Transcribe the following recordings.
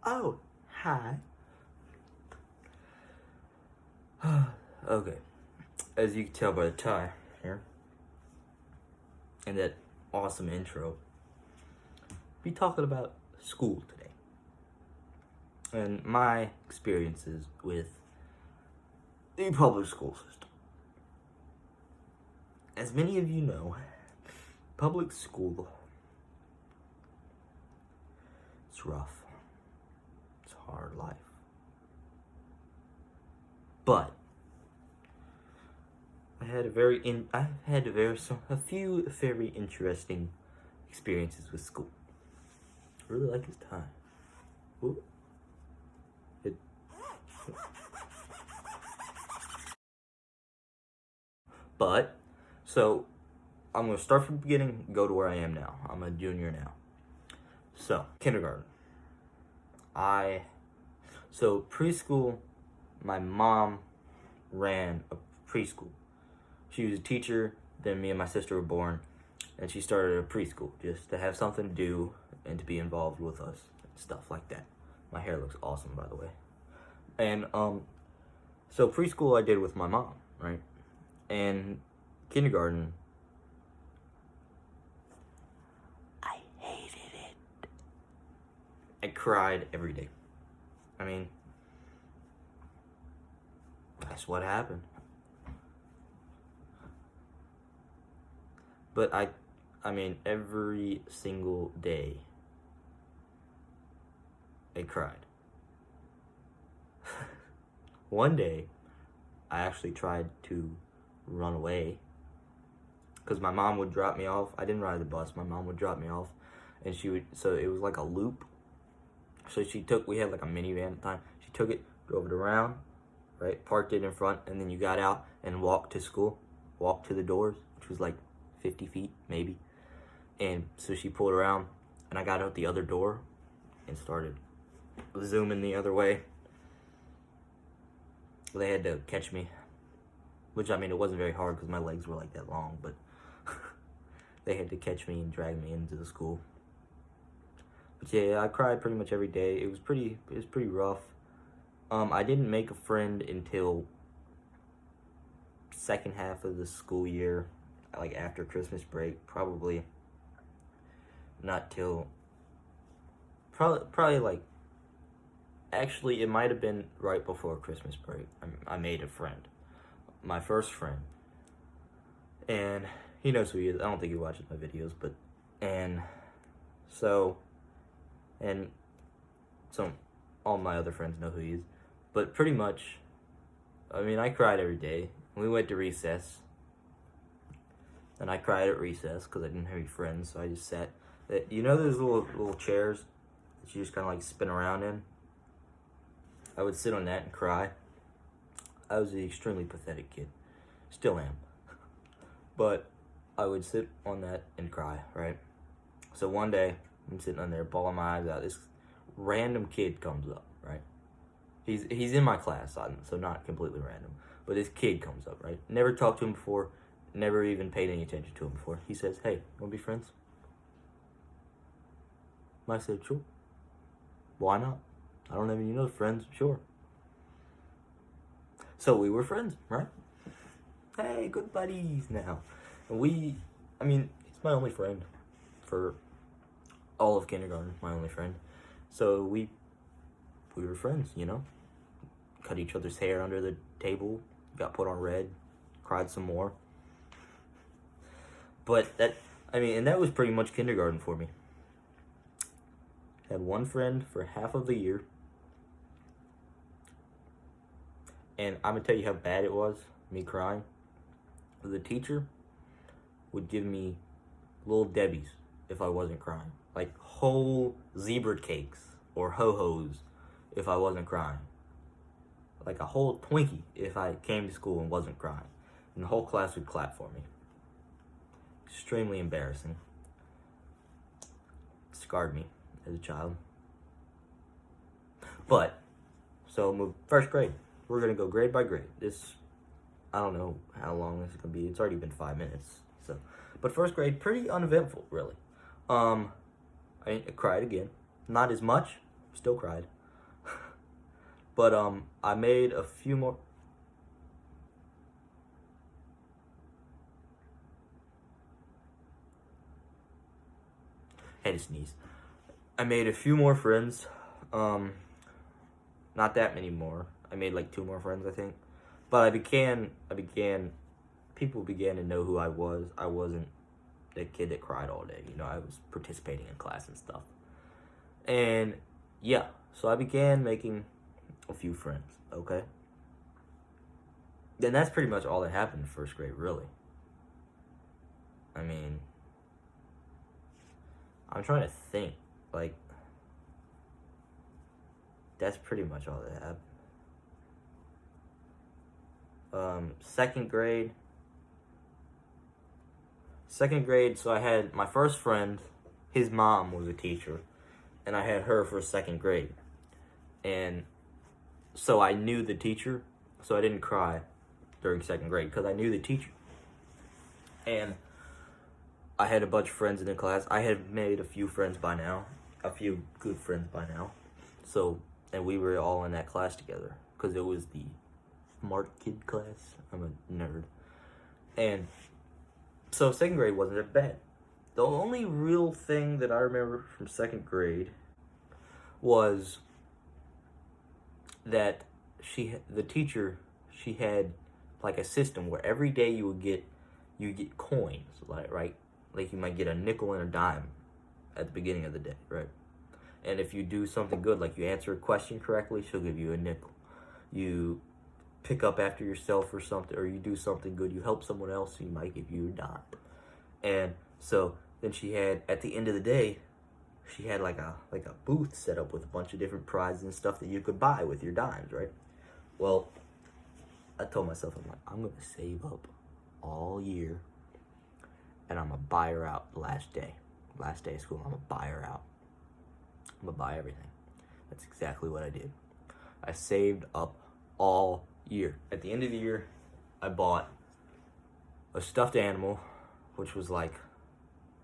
Oh, hi. Okay, as you can tell by the tie here and that awesome intro, be talking about school today and my experiences with the public school system. As many of you know, public school, it's rough. It's a hard life. But I had a few very interesting experiences with school. I really like his tie. Ooh. But, so, I'm going to start from the beginning, go to where I am now. I'm a junior now. So, kindergarten. Preschool, my mom ran a preschool. She was a teacher, then me and my sister were born, and she started a preschool just to have something to do and to be involved with us and stuff like that. My hair looks awesome, by the way. And, so preschool I did with my mom, right? And kindergarten, I hated it. I cried every day. I mean, that's what happened. But I mean, every single day, I cried. One day, I actually tried to run away because my mom would drop me off. I didn't ride the bus. My mom would drop me off, and so it was like a loop. So we had like a minivan at the time. She took it, drove it around, right? Parked it in front, and then you got out and walked to school, walked to the doors, which was like 50 feet maybe. And so she pulled around, and I got out the other door and started zooming the other way. They had to catch me, which, I mean, it wasn't very hard because my legs were like that long, but they had to catch me and drag me into the school. But yeah, I cried pretty much every day. It was pretty rough. I didn't make a friend until second half of the school year, like after Christmas break, probably not till, probably like, actually it might have been right before Christmas break. I made a friend. My first friend, and he knows who he is. I don't think he watches my videos, but so all my other friends know who he is. But pretty much, I mean, I cried every day. We went to recess, and I cried at recess because I didn't have any friends, so I just sat. You know those little chairs that you just kind of like spin around in? I would sit on that and cry. I was an extremely pathetic kid. Still am. But I would sit on that and cry, right? So one day, I'm sitting on there, bawling my eyes out. This random kid comes up, right? He's in my class, so not completely random. But this kid comes up, right? Never talked to him before. Never even paid any attention to him before. He says, "Hey, wanna be friends?" I said, "Sure. Why not? I don't have any other friends. Sure." So we were friends, right? Hey, good buddies now. And he's my only friend for all of kindergarten, my only friend. So we were friends, you know? Cut each other's hair under the table, got put on red, cried some more. But and that was pretty much kindergarten for me. Had one friend for half of the year. And I'm going to tell you how bad it was, me crying. The teacher would give me little Debbies if I wasn't crying. Like whole zebra cakes or ho-hos if I wasn't crying. Like a whole Twinkie if I came to school and wasn't crying. And the whole class would clap for me. Extremely embarrassing. Scarred me as a child. But, so first grade. We're going to go grade by grade. I don't know how long this is going to be. It's already been 5 minutes. But first grade, pretty uneventful, really. I cried again. Not as much. Still cried. But I made a few more. Had to sneeze. I made a few more friends. Um, Not that many more. I made like 2 more friends, I think. But people began to know who I was. I wasn't the kid that cried all day. You know, I was participating in class and stuff. And yeah, so I began making a few friends, okay? Then that's pretty much all that happened in first grade, really. I mean, I'm trying to think. Like, that's pretty much all that happened. Second grade. So I had my first friend, his mom was a teacher, and I had her for second grade. And so I knew the teacher, so I didn't cry during second grade because I knew the teacher. And I had a bunch of friends in the class. I had made a few friends by now, a few good friends by now. So, and we were all in that class together because it was the smart kid class. I'm a nerd. And so second grade wasn't that bad. The only real thing that I remember from second grade was that the teacher, she had like a system where every day you get coins, like, right? Like you might get a nickel and a dime at the beginning of the day, right? And if you do something good, like you answer a question correctly, she'll give you a nickel. You pick up after yourself or something, or you do something good, you help someone else, she might give you a dime. And so then she had, at the end of the day, she had like a booth set up with a bunch of different prizes and stuff that you could buy with your dimes, right? Well, I told myself, I'm gonna save up all year, and I'm gonna buy her out last day of school. I'm gonna buy her out. I'm gonna buy everything. That's exactly what I did. I saved up all year. At the end of the year, I bought a stuffed animal, which was like,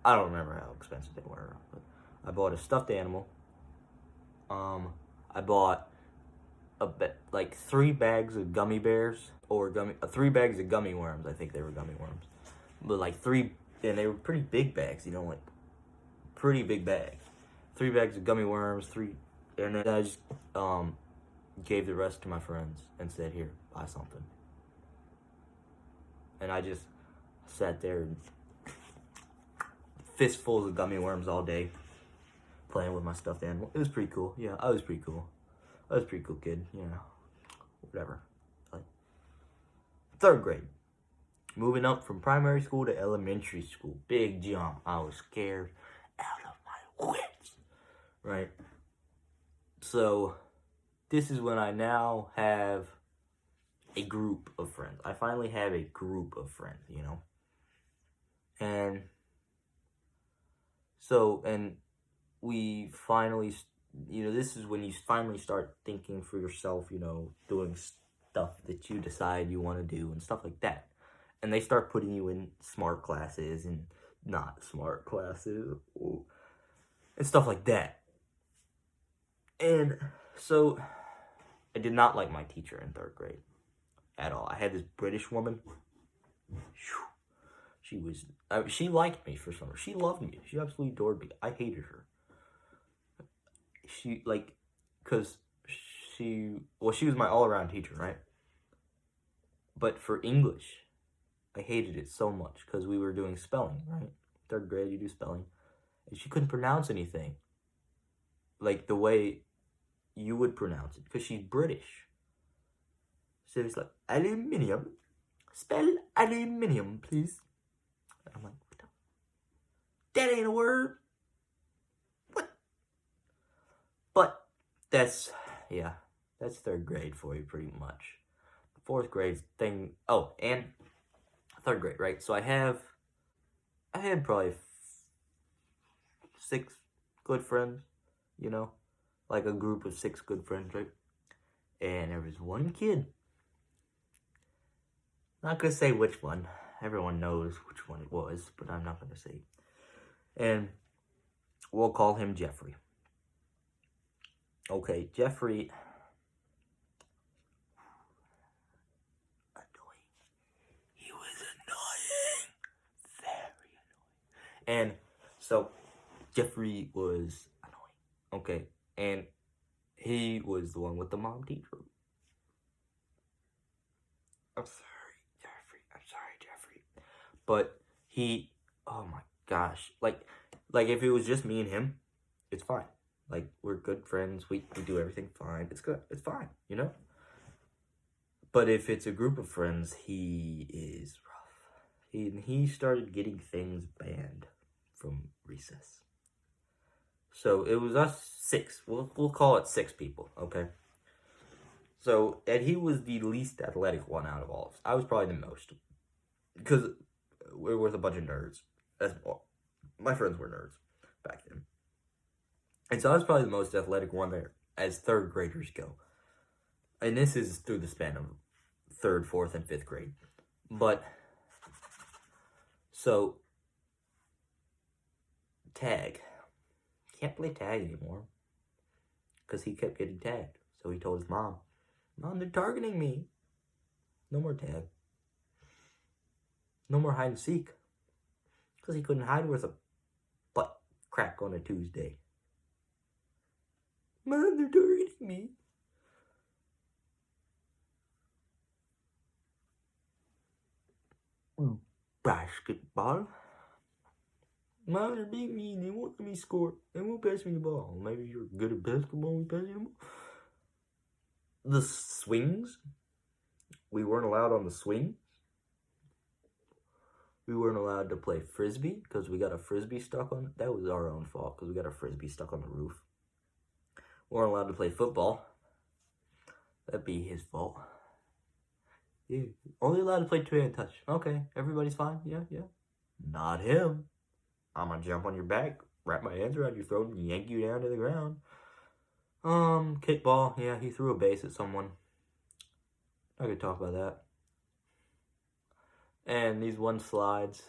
I don't remember how expensive they were, but I bought a stuffed animal. I bought like 3 bags of gummy bears, or 3 bags of gummy worms. I think they were gummy worms, but like 3, and they were pretty big bags. You know, like pretty big bags. 3 bags of gummy worms, 3, and then I just gave the rest to my friends and said, "Here, buy something." And I just sat there and fistfuls of gummy worms all day, playing with my stuffed animal. It was pretty cool. Yeah, I was pretty cool. I was a pretty cool kid. You know, whatever. Like, third grade, moving up from primary school to elementary school. Big jump. I was scared out of my wits. Right. So this is when I now have a group of friends. I finally have a group of friends, you know. And so, and we finally, you know, this is when you finally start thinking for yourself, you know, doing stuff that you decide you want to do and stuff like that. And they start putting you in smart classes and not smart classes and stuff like that. And so I did not like my teacher in third grade at all. I had this British woman. She liked me for some reason. She loved me. She absolutely adored me. I hated her. She was my all-around teacher, right? But for English, I hated it so much because we were doing spelling, right? Third grade, you do spelling. And she couldn't pronounce anything like the way you would pronounce it because she's British. So it's like, aluminium. Spell aluminium, please. And I'm like, what the? That ain't a word. What? But that's third grade for you pretty much. Fourth grade thing. Oh, and third grade, right? So I had probably 6 good friends, you know, like a group of 6 good friends, right? And there was one kid. Not gonna say which one. Everyone knows which one it was, but I'm not gonna say. And we'll call him Jeffrey. Okay, Jeffrey. Annoying. He was annoying. Very annoying. And so Jeffrey was annoying. Okay. And he was the one with the mom teacher. I'm sorry, Jeffrey. I'm sorry, Jeffrey. But he, oh my gosh. Like if it was just me and him, it's fine. Like we're good friends. We do everything fine. It's good. It's fine, you know? But if it's a group of friends, he is rough. He started getting things banned from recess. So it was us six. We'll call it six people, okay? So and he was the least athletic one out of all of us. I was probably the most because we're with a bunch of nerds. As well, my friends were nerds back then, and so I was probably the most athletic one there as third graders go. And this is through the span of third, fourth, and fifth grade. But so tag can't play tag anymore because he kept getting tagged. So he told his mom, "Mom, they're targeting me. No more tag. No more hide and seek." Because he couldn't hide with a butt crack on a Tuesday. "Mom, they're targeting me." Basketball. "Mom, they're beating me. They won't let me score. They won't pass me the ball." "Maybe you're good at basketball and pass you the ball." The swings. We weren't allowed on the swing. We weren't allowed to play frisbee because we got a frisbee stuck on. That was our own fault because we got a frisbee stuck on the roof. We weren't allowed to play football. That'd be his fault. Yeah, only allowed to play two-hand touch. Okay, everybody's fine. Yeah. Not him. I'm gonna jump on your back, wrap my hands around your throat, and yank you down to the ground. Kickball. Yeah, he threw a base at someone. I could talk about that. And these one set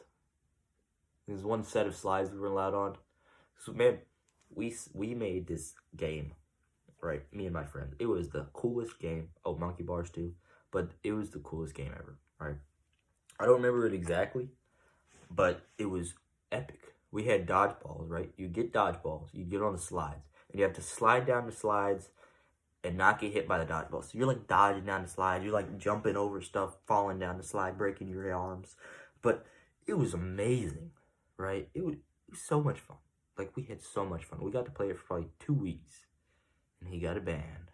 of slides we were allowed on. So man, we made this game, right? Me and my friends. It was the coolest game. Oh, monkey bars too, but it was the coolest game ever, right? I don't remember it exactly, but it was epic. We had dodgeballs, right? You get dodgeballs, you get on the slides, and you have to slide down the slides and not get hit by the dodgeball. So you're like dodging down the slide, you're like jumping over stuff, falling down the slide, breaking your arms. But it was amazing, right? It was so much fun. Like we had so much fun. We got to play it for probably 2 weeks, and he got a ban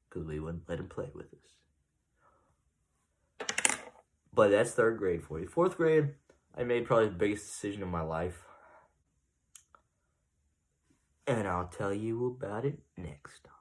because we wouldn't let him play with us. But that's third grade for you. Fourth grade, I made probably the biggest decision of my life. And I'll tell you about it next time.